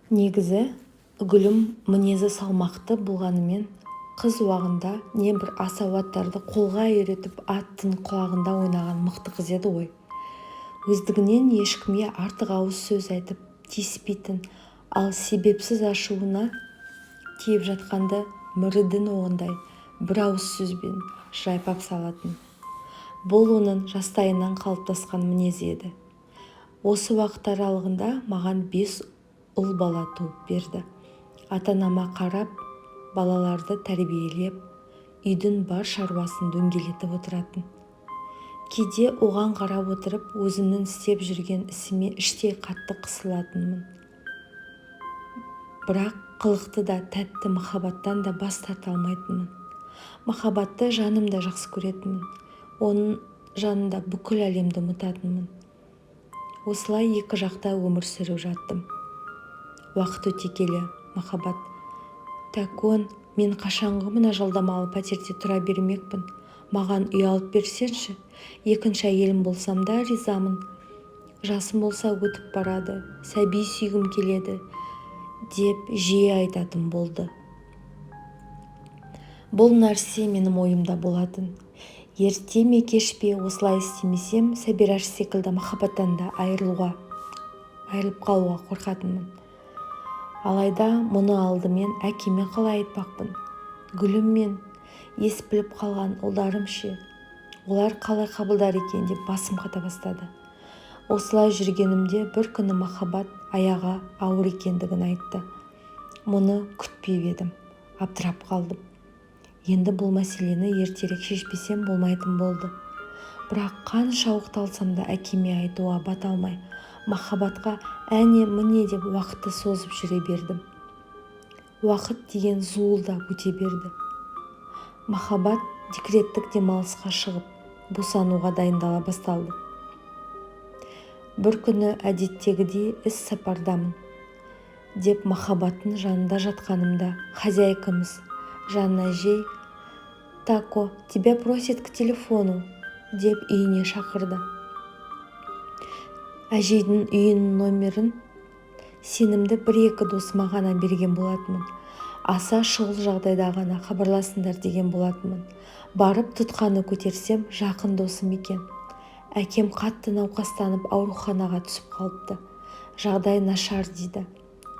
Негізі Гүлім мінезі салмақты болғанымен қыз уағында не бір асау аттарды қолға үйретіп аттың құлағында ойнаған мықты қыз еді ғой. Өздігінен ешкімге артық ауыз сөз айтып тиіспейтін, ал себепсіз ашуына тиіп жатқанды мірідің оғындай бір ауыз сөзбен жайпап салатын. Бұл оның жастайынан қалыптасқан мінезі еді. Осы уақыт аралығында маған 5 ұл бала туып берді. Ата-анама қарап, балаларды тәрбиелеп, үйдің бар шаруасын дөңгелетіп отыратын. Кейде оған қарап отырып, өзімнің істеп жүрген ісіме іштей қатты қысылатынмын. Бірақ қылықты да, тәтті махаббаттан да бас тарта алмайтынмын. Махаббатты жанымда жақсы көретінмін. Оның жанында бүкіл әлемді ұмытатынмын. Осылай екі жақта өмір сүріп жаттым. Уақыт өте келе, махаббат: «Тәкон, мен қашанғы мына жалдамалы пәтерде тұра бермекпін. Маған үй алып берсеңші. Екінші әйелім болсам да ризамын. Жасым болса өтіп барады, сәби сүйгім келеді», деп жиі айтатын болды. Бұл нәрсе менің ойымда болатын. Ерте ме кеш пе осылай істемесем, Сәбираш секілді махаббаттан да айырылып қалуға қорқатынмын. Алайда мұны алдымен әкеме қалай айтпақпын? Гүлім мен ес біліп қалған ұлдарым ше, олар қалай қабылдар екен деп басым қата бастады. Осылай жүргенімде бір күні махаббат аяғы ауыр екендігін айтты. Мұны күтпеп едім, абдырап қалдым. Енді бұл мәселені ертерек шешпесем болмайтын болды. Бірақ қанша оқталсам да әкеме айтуға бата алмай, махаббатқа әне-міне деп уақытты созып жүре бердім. Уақыт деген зуылдап өте берді. Махаббат декреттік демалысқа шығып, босануға дайындала басталды. Бір күні әдеттегідей іс сапардамын деп махаббаттың жанында жатқанымда хозяйкамыз Жанна әжей: «Тако, тебя просит к телефону», деп үйіне шақырды. Әжейдің үйінің номерін сенімді 1-2 досыма ғана берген болатынмын. Аса шұғыл жағдайда ғана хабарласыңдар деген болатынмын. Барып тұтқаны көтерсем, жақын досым екен. Әкем қатты науқастанып ауруханаға түсіп қалыпты. Жағдай нашар дейді.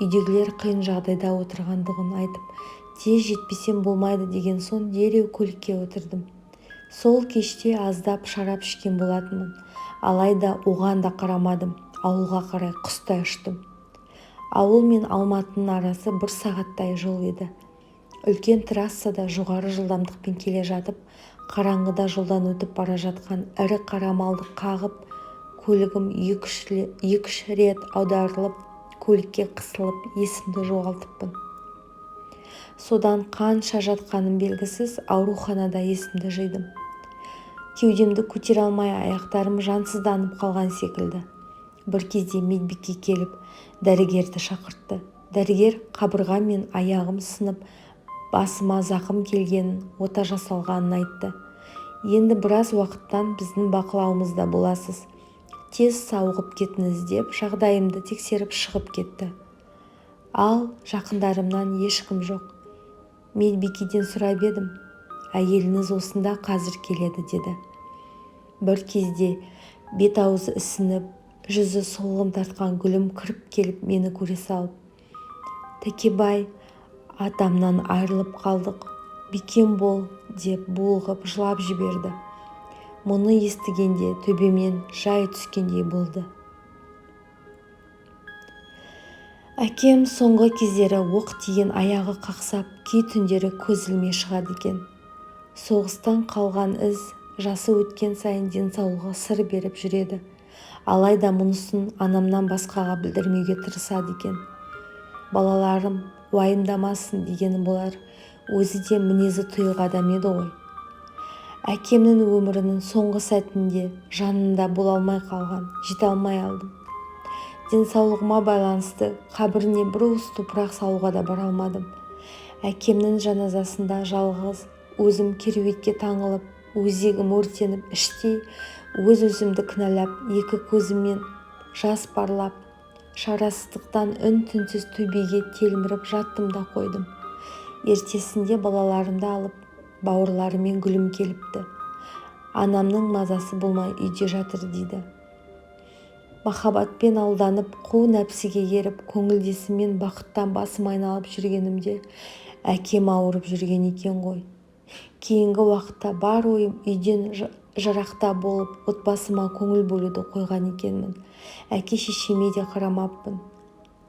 Үйдегілер қиын жағдайда отырғандығын айтып, тез жетпесем болмайды деген соң дереу көлікке отырдым. Сол кеште аздап шарап ішкен болатынмын. Алайда оған да қарамадым. Ауылға қарай құстай ұштым. Ауыл мен Алматының арасы 1 сағаттай жол еді. Үлкен трассада жоғары жылдамдықпен келе жатып, қараңғыда жолдан өтіп бара жатқан ірі қара малды қағып, көлігім 2-3 рет аударылып, көлікке қысылып, есімді жоғалтыппын. Содан қанша жатқаным белгісіз, ауруханада есімді жидым. Кеудемді көтере алмай, аяқтарым жансызданып қалған секілді. Бір кезде медбике келіп, дәрігерді шақыртты. Дәрігер қабырға мен аяғым сынып, басыма зақым келгенін, ота жасалғанын айтты. Енді біраз уақыттан біздің бақылауымызда боласыз. Тез сауығып кетіңіз деп жағдайымды тексеріп шығып кетті. Ал жақындарымнан ешкім жоқ. Медбикеден сұрап едім. Әйеліңіз осында қазір келеді деді. Бір кезде бет-аузы ісініп, жүзі солғын тартқан Гүлім кіріп келіп мені көре салып: «Тәкебай, атамнан айырылып қалдық, бекем бол», деп булығып жылап жіберді. Мұны естігенде төбемнен жай түскендей болды. Әкем соңғы кездері оқ тиген аяғы қақсап, кей түндері көз ілмей шығады екен. Соғыстан қалған із, жасы өткен сайын денсаулығы сыр беріп жүреді. Алайда мұнысын анамнан басқаға білдірмеуге тырысады екен. Балаларым уайымдамасын дегені болар, өзі де мінезі тұйық адам еді ғой. Әкемнің өмірінің соңғы сәтінде жанында бола алмай қалған, жете алмай алдым. Денсаулығыма байланысты қабіріне бір уыс топырақ салуға да бара алмадым. Әкемнің жаназасында жалғыз өзім кереуетке таңылып, өзегім өртеніп, іштей өз-өзімді кінәлап, екі көзіммен жас парлап, шарасыздықтан үн-түнсіз төбеге телміріп жаттым да қойдым. Ертесінде балаларымды алып бауырларымен Гүлім келіпті. Анамның мазасы болмай үйде жатыр дейді. Махаббатпен алданып, қу нәпсіге еріп, көңілдесімен бақыттан басым айналып жүргенімде әкем ауырып жүрген екен ғой. Кейінгі уақытта бар ойым үйден жырақта болып, отбасыма көңіл бөлуді қойған екенмін. Әке-шешеме де қарамаппын.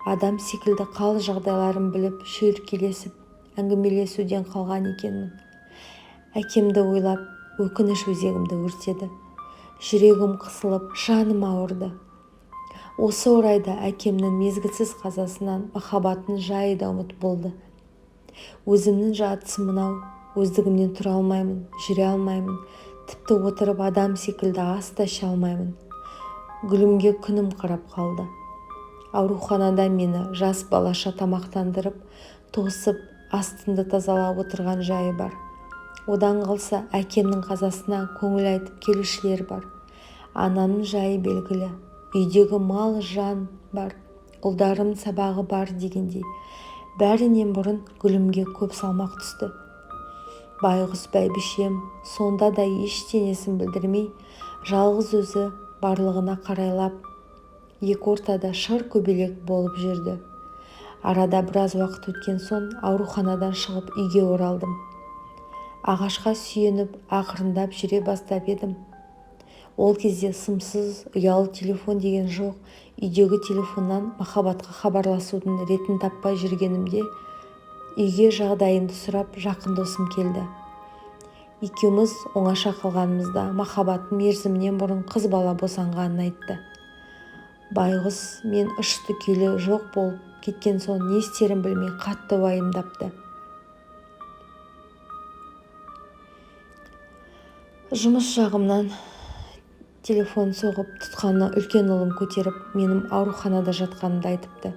Адам секілді қал жағдайларын біліп, шүйіркелесіп, әңгімелесуден қалған екенмін. Әкемді ойлап, өкініш өзегімді өртеді. Жүрегім қысылып, жаным ауырды. Осы орайда әкемнің мезгілсіз қазасынан махаббаттың жайы да ұмыт болды. Өзімнің жатысы мынау, өздігімнен тұра алмаймын, жүре алмаймын, тіпті отырып адам секілді ас та іше алмаймын. Гүлімге күнім қарап қалды. Ауруханада мені жас балаша тамақтандырып, тосып, астымды тазалап отырған жайы бар. Одан қалса әкемнің қазасына көңіл айтып келушілер бар. Анамның жайы белгілі. Үйдегі мал жан бар, ұлдарым сабағы бар дегендей. Бәрінен бұрын Гүлімге көп салмақ түсті. Байғұс бәйбішем сонда да ештеңесін білдірмей, жалғыз өзі барлығына қарайлап, екі ортада шыр көбелек болып жүрді. Арада біраз уақыт өткен соң ауруханадан шығып үйге оралдым. Ағашқа сүйеніп, ақырындап жүре бастап едім. Ол кезде сымсыз ұялы телефон деген жоқ. Үйдегі телефоннан махаббатқа хабарласудың ретін таппай жүргенімде үйге жағдайымды сұрап жақын досым келді. Екеуміз оңаша қалғанымызда махаббат мерзімінен бұрын қыз бала босанғанын айтты. Байғұс мен ұшты-күйлі жоқ болып кеткен соң не істерін білмей қатты уайымдапты. Жұмыс жағымнан телефон соғып, тұтқаны үлкен ұлым көтеріп, менің ауруханада жатқанымды айтыпты.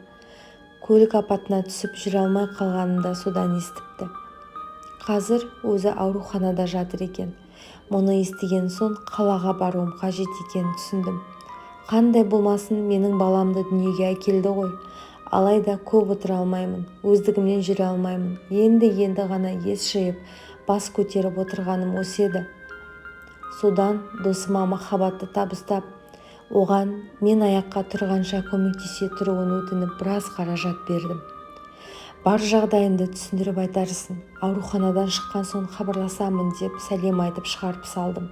Көлік апатына түсіп жүре алмай қалғанымда содан естіпті. Қазір өзі ауруханада жатыр екен. Мұны естіген соң қалаға баруым қажет екенін түсіндім. Қандай болмасын, менің баламды дүниеге әкелді ғой. Алайда көп отыра алмаймын, өздігімнен жүре алмаймын. Енді ғана ес жиып, бас көтеріп отырғаным осы еді. Содан досыма махаббатты табыстап, оған мен аяққа тұрғанша көмектесе тұруын өтініп біраз қаражат бердім. Бар жағдайымды түсіндіріп айтарсың, ауруханадан шыққан соң хабарласамын деп сәлем айтып шығарып салдым.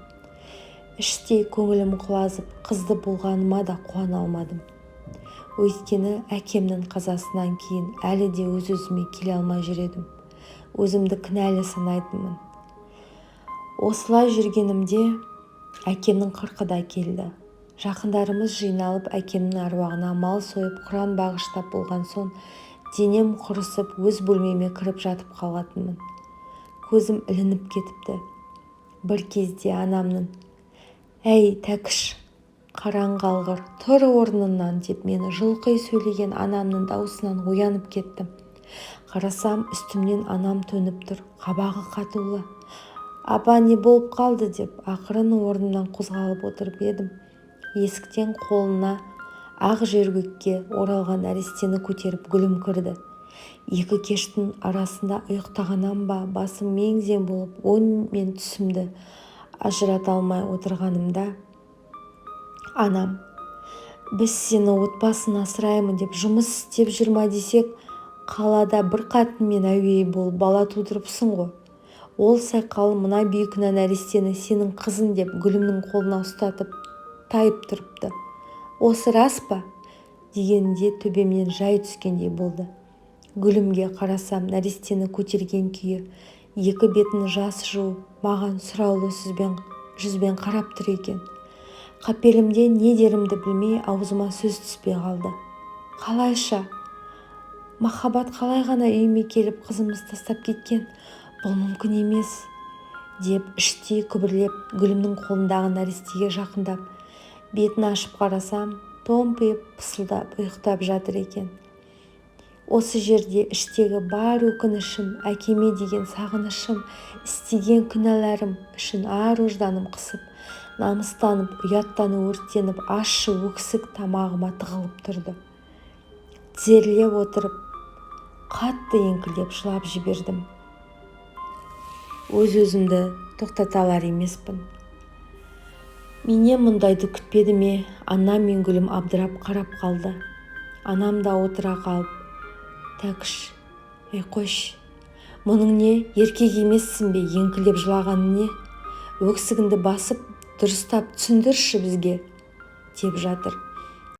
Іштей көңілім құлазып, қызды болғаныма да қуана алмадым. Өйткені әкемнің қазасынан кейін әлі де өз-өзіме келе алмай жүредім. Өзімді кінәлі санайтынмын. Осылай жүргенімде әкемнің 40-да келді. Жақындарымыз жиналып әкемнің аруағына мал сойып Құран бағыштап болған соң денем құрысып өз бөлмеме кіріп жатып қалатынмын. Көзім ілініп кетіпті. Бір кезде анамның «Әй, Тәкіш, қараң қалғыр, тұр орнынан» деп мені жылқы сөйлеген анамның даусынан оянып кеттім. Қарасам, үстімнен анам төніп тұр, қабағы қатулы. «Апа, не болып қалды?» деп ақырын орнымнан қозғалып отырып едім. Есіктен қолына ақ жөргекке оралған нәрестені көтеріп Гүлім кірді. Екі кештің арасында ұйықтағаннан ба, басым мең-зең болып, өң мен түсімді ажырата алмай отырғанымда анам: «Біз сені отбасын асыраймын деп жұмыс істеп жүрма десек, қалада бір қатынмен әуей болып бала тудырыпсың ғой. Ол сайқал мына бейкүнә нәрестені сенің қызың» деп Гүлімнің қолына ұстатып тайып тұрыпты. «Осы рас па?» дегенде төбемнен жай түскендей болды. Гүлімге қарасам, нәрестені көтерген күйі, екі бетін жас жуып, маған сұраулы жүзбен қарап тұр екен. Қапелімде не дерімді білмей аузыма сөз түспей қалды. «Қалайша? Махаббат қалай ғана үйіме келіп қызымызды тастап кеткен? Бұл мүмкін емес» деп іштей күбірлеп Гүлімнің қолындағы нәрестеге жақындап, бетін ашып қарасам, томпиып пысылдап ұйықтап жатыр екен. Осы жерде іштегі бар өкінішім, әкеме деген сағынышым, істеген күнәларым үшін ар-ожданым қысып, намыстанып, ұяттаны өртеніп, ащы өксік тамағыма тығылып тұрды. тізерлеп отырып қатты еңкілдеп жылап жібердім. Өз-өзімді тоқтата алар емеспін. Менен мұндайды күтпеді ме? Анам мен Гүлім абдырап қарап қалды. Анам да отыра қалып, «Тәкіш, қойшы, мұның не, еркек емессің бе, еңкілдеп жылағаны не? Өксігіңді басып, дұрыстап түсіндірші бізге», деп жатыр.